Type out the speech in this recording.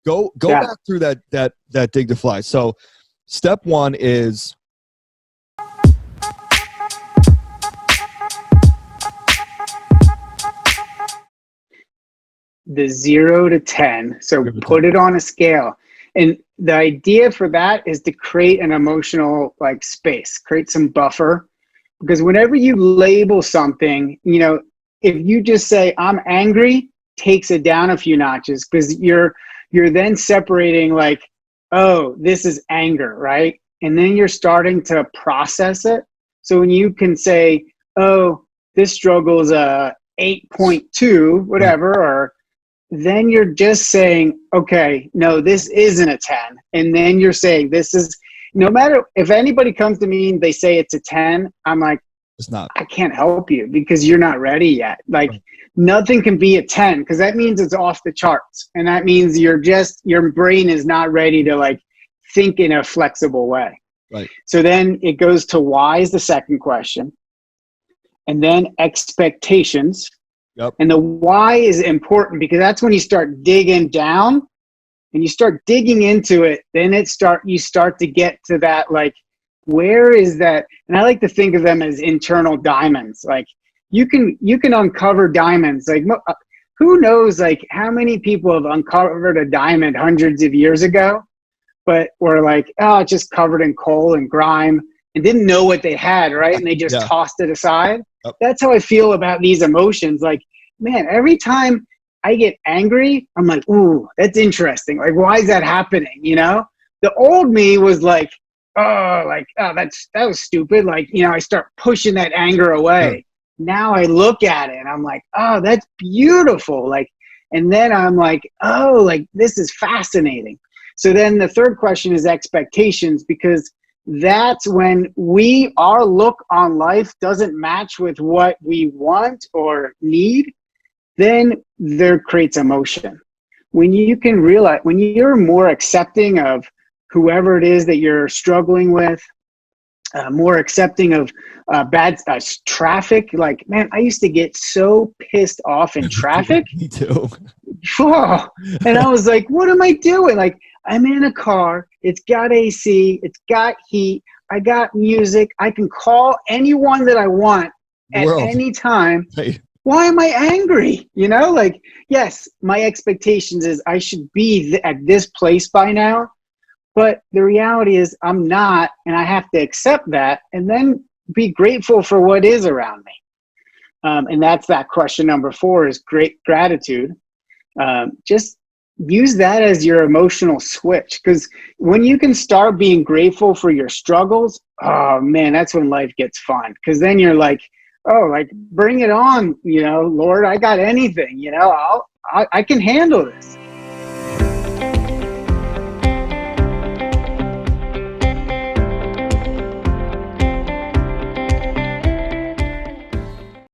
Go Yeah. back through that dig to fly. So step one is the 0 to 10. So 0 to put 10. it on a scale. And the idea for that is to create an emotional like space, create some buffer. Because whenever you label something, you know, if you just say I'm angry, takes it down a few notches because you're then separating like, oh, this is anger, right? And then you're starting to process it. So when you can say, oh, this struggle is a 8.2, whatever, or then you're just saying, okay, no, this isn't a 10. And then you're saying this is, no matter if anybody comes to me and they say it's a 10, I'm like, It's not. I can't help you because you're not ready yet. Like nothing can be a 10 because that means it's off the charts. And that means your brain is not ready to like think in a flexible way. Right. So then it goes to why is the second question. And then expectations. Yep. And the why is important because that's when you start digging down and you start digging into it. Then you start to get to that, like, where is that? And I like to think of them as internal diamonds. Like you can uncover diamonds. Like who knows, like how many people have uncovered a diamond hundreds of years ago, but were like, oh, it's just covered in coal and grime and didn't know what they had, right? And they just tossed it aside. Yep. That's how I feel about these emotions. Like, man, every time I get angry, I'm like, ooh, that's interesting. Like, why is that happening? You know, the old me was like, that was stupid. Like, you know, I start pushing that anger away. Now I look at it and I'm like, oh, that's beautiful. Like, and then I'm like, oh, like this is fascinating. So then the third question is expectations, because that's when our look on life doesn't match with what we want or need, then there creates emotion. When you can realize, when you're more accepting of whoever it is that you're struggling with, more accepting of bad traffic. Like, man, I used to get so pissed off in traffic. Me too. Oh, and I was like, what am I doing? Like, I'm in a car. It's got AC. It's got heat. I got music. I can call anyone that I want at any time. Hey. Why am I angry? You know, like, yes, my expectations is I should be at this place by now. But the reality is I'm not, and I have to accept that and then be grateful for what is around me. And that's that question number 4 is great gratitude. Just use that as your emotional switch, because when you can start being grateful for your struggles, oh man, that's when life gets fun. Because then you're like, oh, like bring it on, you know, Lord, I got anything, you know, I can handle this.